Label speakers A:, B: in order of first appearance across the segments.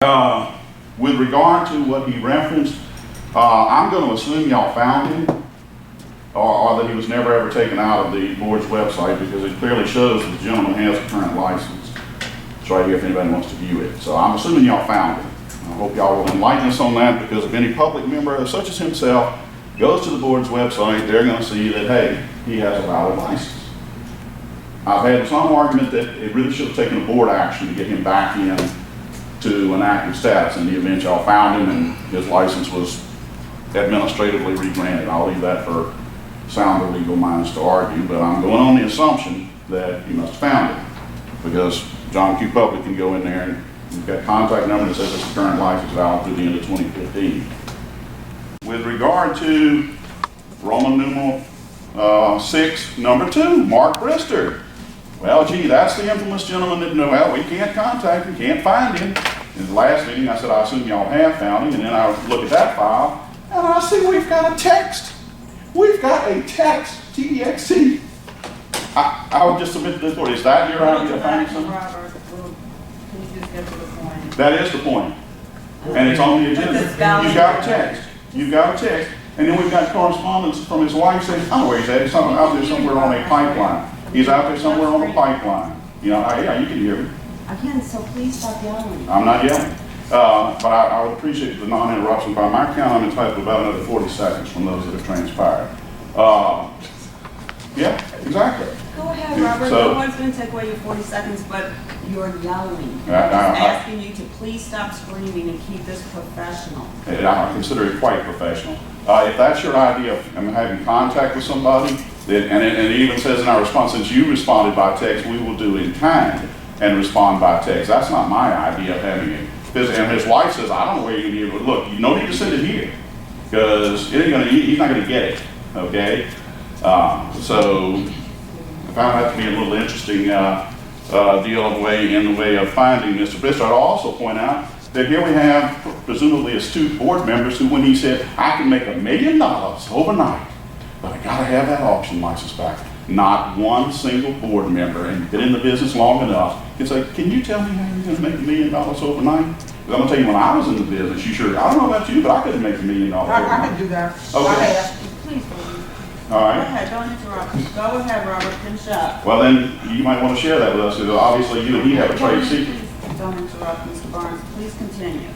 A: With regard to what he referenced, I'm going to assume y'all found him, or that he was never ever taken out of the board's website, because it clearly shows that the gentleman has a current license. It's right here if anybody wants to view it. So I'm assuming y'all found him. I hope y'all will enlighten us on that, because if any public member, such as himself, goes to the board's website, they're going to see that, hey, he has a valid license. I've had some argument that it really should have taken a board action to get him back in to an active status in the event y'all found him and his license was administratively regranted. I'll leave that for sounder legal minds to argue, but I'm going on the assumption that he must have found it, because John Q. Public can go in there and you've got contact number that says it's a current license valid through the end of 2015. With regard to Roman numeral 6, number 2, Mark Brister. Well, gee, that's the infamous gentleman that, well, we can't contact him, can't find him. In the last meeting, I said, I assume y'all have found him, and then I look at that file, and I see we've got a text. We've got a text, TEXT. I would just submit to this board. Is that your idea of finding something?
B: Robert, can you just get to the point?
A: That is the point. And it's on the agenda. You've got a text. You've got a text. And then we've got correspondence from his wife saying, I don't know where he's at. He's out there somewhere on a pipeline. He's out there somewhere on a pipeline. You know, yeah, you can hear me.
B: I can, so please stop yelling.
A: I'm not yelling. But I would appreciate the non-interruption. By my count, I'm entitled to about another 40 seconds from those that have transpired. Yeah, exactly.
B: Go ahead, Robert.
A: So,
B: no one's going to take away your 40 seconds, but you're yelling. I'm asking you to please stop screaming and keep this professional.
A: I consider it quite professional. If that's your idea of having contact with somebody, then, and it even says in our response, since you responded by text, we will do in kind and respond by text. That's not my idea of having it. And his wife says, I don't know where you're going to be able to look. You don't need to send it here, because he's not going to get it. Okay? So I found that to be a little interesting deal in the way of finding Mr. Brister. I'd also point out that here we have presumably astute board members who, when he said, I can make $1 million overnight, but I gotta have that auction license back. Not one single board member, and been in the business long enough, can say, can you tell me how you're gonna make $1 million overnight? Because I'm gonna tell you, when I was in the business, you sure, I don't know about you, but I couldn't make $1 million overnight.
C: I can do that.
A: Okay.
B: Please, please.
A: All right.
B: Go ahead, don't interrupt. Go ahead, Robert, finish up.
A: Well, then you might want to share that with us, because obviously you and he have a trade secret.
B: Please don't interrupt, Mr. Barnes. Please continue.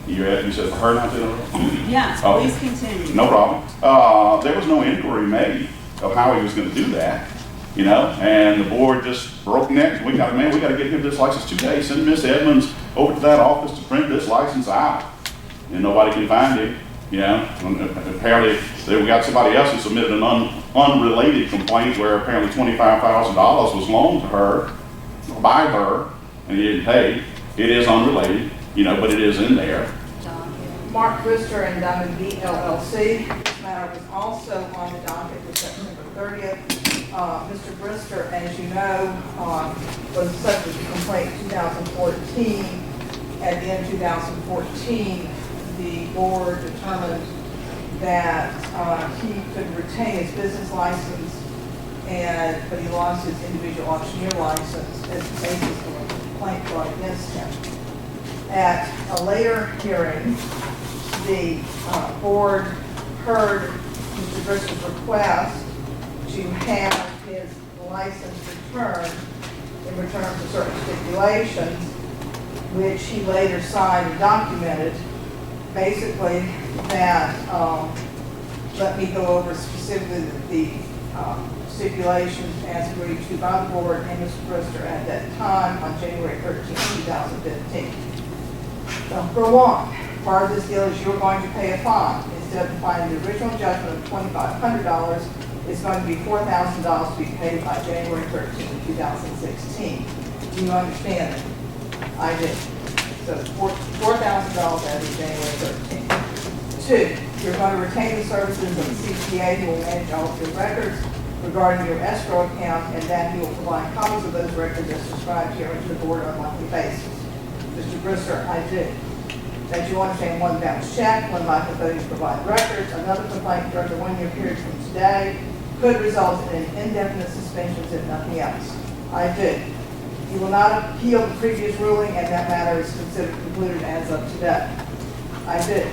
A: You said for her not to interrupt?
B: Yes,
A: Okay.
B: please continue.
A: No problem. There was no inquiry made of how he was going to do that, you know, and the board just broke necks. We got to get him this license today. Send Miss Edmonds over to that office to print this license out, and nobody can find him. You know, apparently we got somebody else who submitted an unrelated complaint where apparently $25,000 was loaned to her, by her, and he didn't pay. It is unrelated, you know, but it is in there.
C: Mark Brister and Diamond B LLC. This matter was also on the docket for September 30th. Mr. Brister, as you know, was subject to complaint in 2014. At the end of 2014, the board determined that he could retain his business license, but he lost his individual auctioneer license as the basis for a complaint brought against him. At a later hearing, the board heard Mr. Brister's request to have his license returned in return for certain stipulations, which he later signed and documented. Basically, that let me go over specifically the stipulations as agreed to by the board and Mr. Brister at that time on January 13, 2015. Number one, part of this deal is you're going to pay a fine. Instead of finding the original judgment of $2,500, it's going to be $4,000 to be paid by January 13, 2016. Do you understand it? I did. So $4,000 as of January 13th. 2, you're going to retain the services of the CPA who will manage all of your records regarding your escrow account, and that he will provide copies of those records as described here to the board on a monthly basis. Mr. Brister, I do. That you understand one bounce check, one lack of ability to provide records, another complaint during the 1-year period from today could result in indefinite suspensions if nothing else. I do. You will not appeal the previous ruling, and that matter is considered concluded as of today. I did.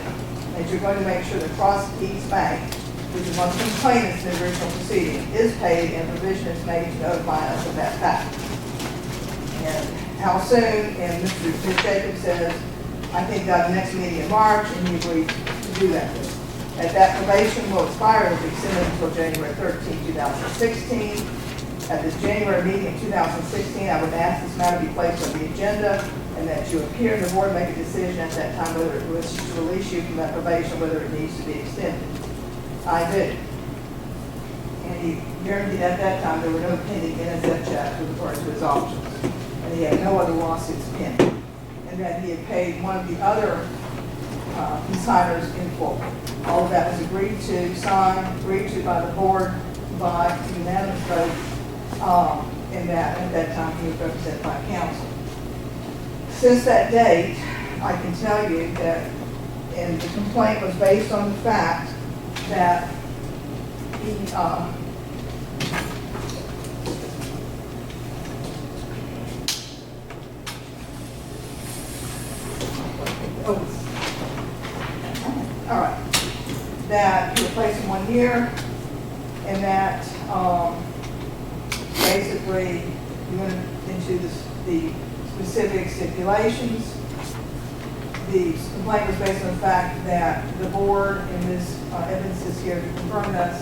C: And you're going to make sure that Cross Keys Bank, which is one of the complainants in the original proceeding, is paid and provision is made to notify us of that fact. And how soon? And Mr. Jacobs says, I think the next meeting in March, and he agreed to do that. At that probation will expire, will be extended until January 13, 2016. At this January meeting in 2016, I would ask this matter be placed on the agenda and that you appear in the board make a decision at that time whether it wishes to release you from that probation, whether it needs to be extended. I did. And he guaranteed at that time there were no pending NSF checks with regard to his options. And he had no other lawsuits pending. And that he had paid one of the other consigners in full. All of that was agreed to, signed, agreed to by the board by unanimous vote. And that at that time he was represented by counsel. Since that date, I can tell you that, and the complaint was based on the fact that he all right, that he replaced in 1 year, and that basically we went into the specific stipulations. The complaint was based on the fact that the board, and Ms. Evans is here to confirm this,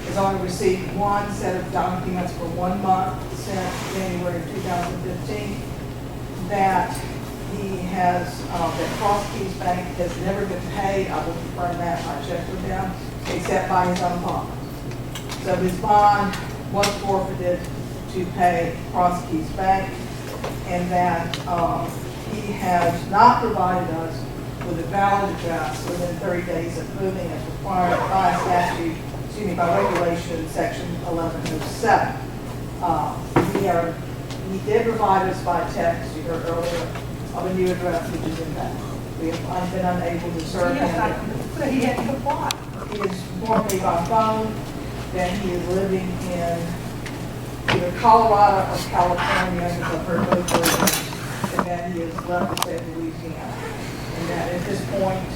C: has only received one set of documents for 1 month since January of 2015. That he has, that Cross Keys Bank has never been paid. I will confirm that. I checked with him, except by his own bond. So his bond was forfeited to pay Cross Keys Bank, and that he has not provided us with a valid address within 30 days of moving as required by statute, by regulation, section 1107. He did provide us by text, you heard earlier, of a new address which is in that. I've been unable to serve him.
D: He had to apply.
C: He has informed me by phone that he is living in either Colorado or California, because I've heard both versions, and that he has left the state of Louisiana. And that at this point,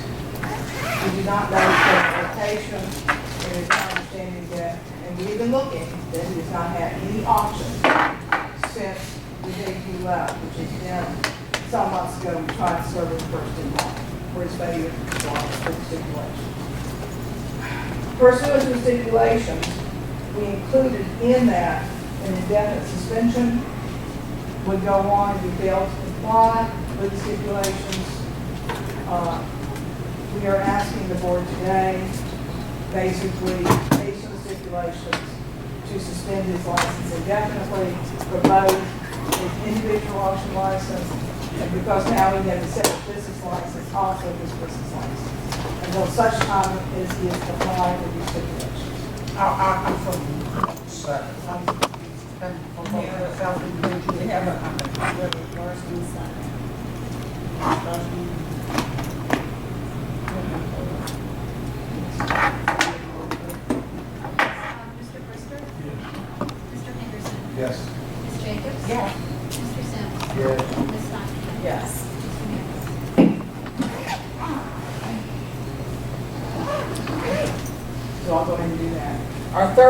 C: we do not know his location. It is my understanding that, and we've been looking, that he has not had any options since the day he left, which has been some months ago. We tried to serve him first in line for his failure to comply with the stipulations. Pursuant to the stipulations, we included in that an indefinite suspension would go on if he failed to comply with the stipulations. We are asking the board today, basically, based on the stipulations, to suspend his license indefinitely for both his individual auction license, and because now he has a separate business license, also his business license, until such time as he is compliant with these stipulations.
D: I'm from second.
B: We have a first and second.
E: Mr. Brister?
F: Yes.
E: Mr. Henderson?
F: Yes.
E: Ms. Jacobs?
D: Yes.
E: Mr. Sims?
F: Yes.
E: Ms. Stein?
B: Yes.
E: Mr. Mayor?
C: So I'll go ahead and do that. Our third